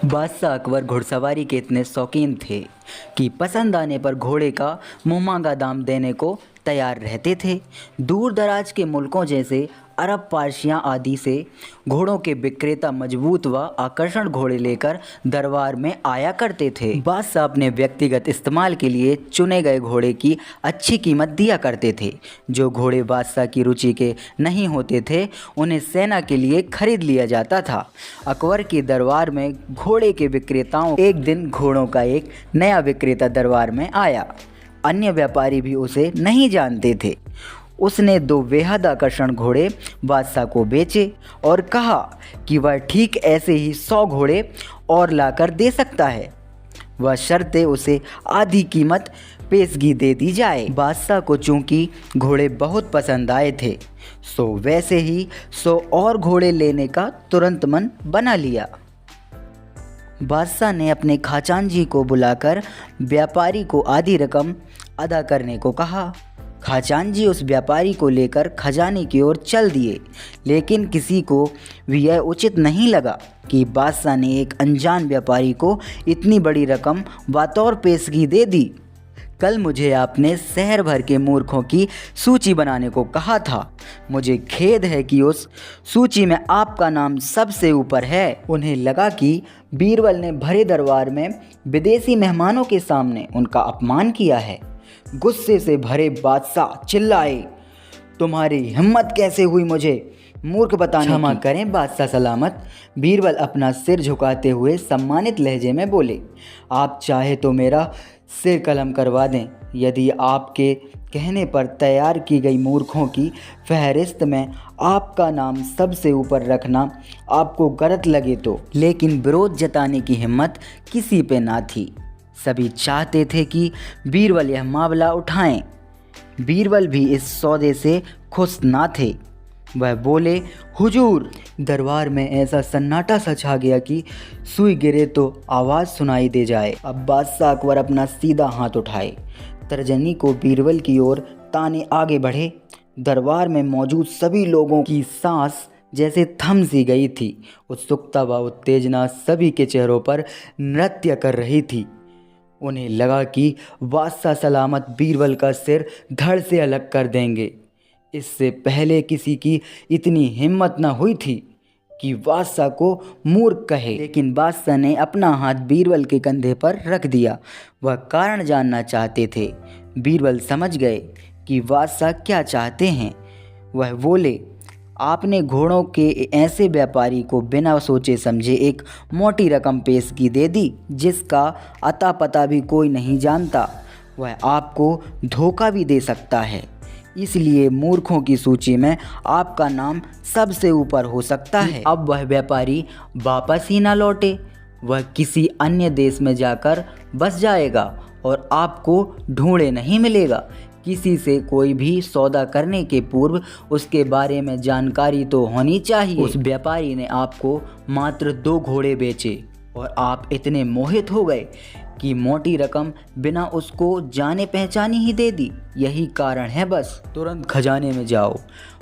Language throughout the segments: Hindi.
बादशाह अकबर घुड़सवारी के इतने शौकीन थे कि पसंद आने पर घोड़े का मुँहमांगा दाम देने को तैयार रहते थे। दूर दराज के मुल्कों जैसे अरब, पारसियाँ आदि से घोड़ों के विक्रेता मजबूत व आकर्षण घोड़े लेकर दरबार में आया करते थे। बादशाह अपने व्यक्तिगत इस्तेमाल के लिए चुने गए घोड़े की अच्छी कीमत दिया करते थे। जो घोड़े बादशाह की रुचि के नहीं होते थे उन्हें सेना के लिए खरीद लिया जाता था। अकबर के दरबार में घोड़े के विक्रेताओं, एक दिन घोड़ों का एक नया विक्रेता दरबार में आया। अन्य व्यापारी भी उसे नहीं जानते थे। उसने 2 बेहद आकर्षण घोड़े बादशाह को बेचे और कहा कि वह ठीक ऐसे ही 100 घोड़े और लाकर दे सकता है। वह शर्तें उसे आधी कीमत पेशगी दे दी जाए। बादशाह को चूंकि घोड़े बहुत पसंद आए थे, सो वैसे ही 100 और घोड़े लेने का तुरंत मन बना लिया। बादशाह ने अपने खाजांची को बुलाकर व्यापारी को आधी रकम अदा करने को कहा। खाजांची उस व्यापारी को लेकर खजाने की ओर चल दिए, लेकिन किसी को भी यह उचित नहीं लगा कि बादशाह ने एक अनजान व्यापारी को इतनी बड़ी रकम बतौर पेशगी दे दी। कल मुझे आपने शहर भर के मूर्खों की सूची बनाने को कहा था। मुझे खेद है कि उस सूची में आपका नाम सबसे ऊपर है। उन्हें लगा कि बीरबल ने भरे दरबार में विदेशी मेहमानों के सामने उनका अपमान किया है। गुस्से से भरे बादशाह चिल्लाए, तुम्हारी हिम्मत कैसे हुई मुझे मूर्ख बताने की? क्षमा करें बादशाह सलामत। बीरबल अपना सिर झुकाते हुए सम्मानित लहजे में बोले, आप चाहे तो मेरा सिर कलम करवा दें। यदि आपके कहने पर तैयार की गई मूर्खों की फहरिस्त में आपका नाम सबसे ऊपर रखना आपको गलत लगे तो, लेकिन विरोध जताने की हिम्मत किसी पे ना थी। सभी चाहते थे कि बीरबल यह मामला उठाएं। बीरबल भी इस सौदे से खुश ना थे। वह बोले, हुजूर। दरबार में ऐसा सन्नाटा सा छा गया कि सुई गिरे तो आवाज़ सुनाई दे जाए। अब बादशाह अकबर अपना सीधा हाथ उठाए, तर्जनी को बीरबल की ओर ताने आगे बढ़े। दरबार में मौजूद सभी लोगों की सांस जैसे थम सी गई थी। उत्सुकता व उत्तेजना सभी के चेहरों पर नृत्य कर रही थी। उन्हें लगा कि बादशाह सलामत बीरबल का सिर धड़ से अलग कर देंगे। इससे पहले किसी की इतनी हिम्मत न हुई थी कि बादशाह को मूर्ख कहे, लेकिन बादशाह ने अपना हाथ बीरबल के कंधे पर रख दिया। वह कारण जानना चाहते थे। बीरबल समझ गए कि बादशाह क्या चाहते हैं। वह बोले, आपने घोड़ों के ऐसे व्यापारी को बिना सोचे समझे एक मोटी रकम पेशगी दे दी, जिसका अता पता भी कोई नहीं जानता। वह आपको धोखा भी दे सकता है, इसलिए मूर्खों की सूची में आपका नाम सबसे ऊपर हो सकता है। अब वह व्यापारी वापस ही ना लौटे। वह किसी अन्य देश में जाकर बस जाएगा और आपको ढूंढे नहीं मिलेगा। किसी से कोई भी सौदा करने के पूर्व उसके बारे में जानकारी तो होनी चाहिए। उस व्यापारी ने आपको मात्र 2 घोड़े बेचे और आप इतने मोहित हो गए कि मोटी रकम बिना उसको जाने पहचाने ही दे दी। यही कारण है बस। तुरंत खजाने में जाओ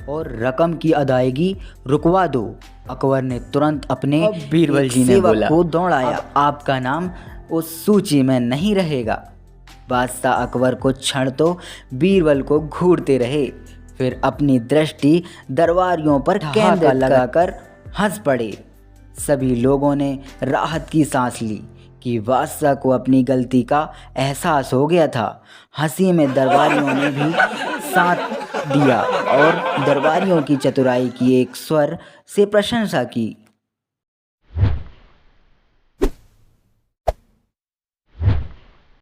और रकम की अदायगी रुकवा दो। अकबर ने तुरंत अपने बीरबल जी ने बोला को दौड़ाया, आपका नाम उस सूची में नहीं रहेगा। बादशाह अकबर को क्षण तो बीरबल को घूरते रहे, फिर अपनी दृष्टि दरबारियों पर केंद्र लगाकर हंस पड़े। सभी लोगों ने राहत की सांस ली कि बादशाह को अपनी गलती का एहसास हो गया था। हंसी में दरबारियों ने भी साथ दिया और दरबारियों की चतुराई की एक स्वर से प्रशंसा की।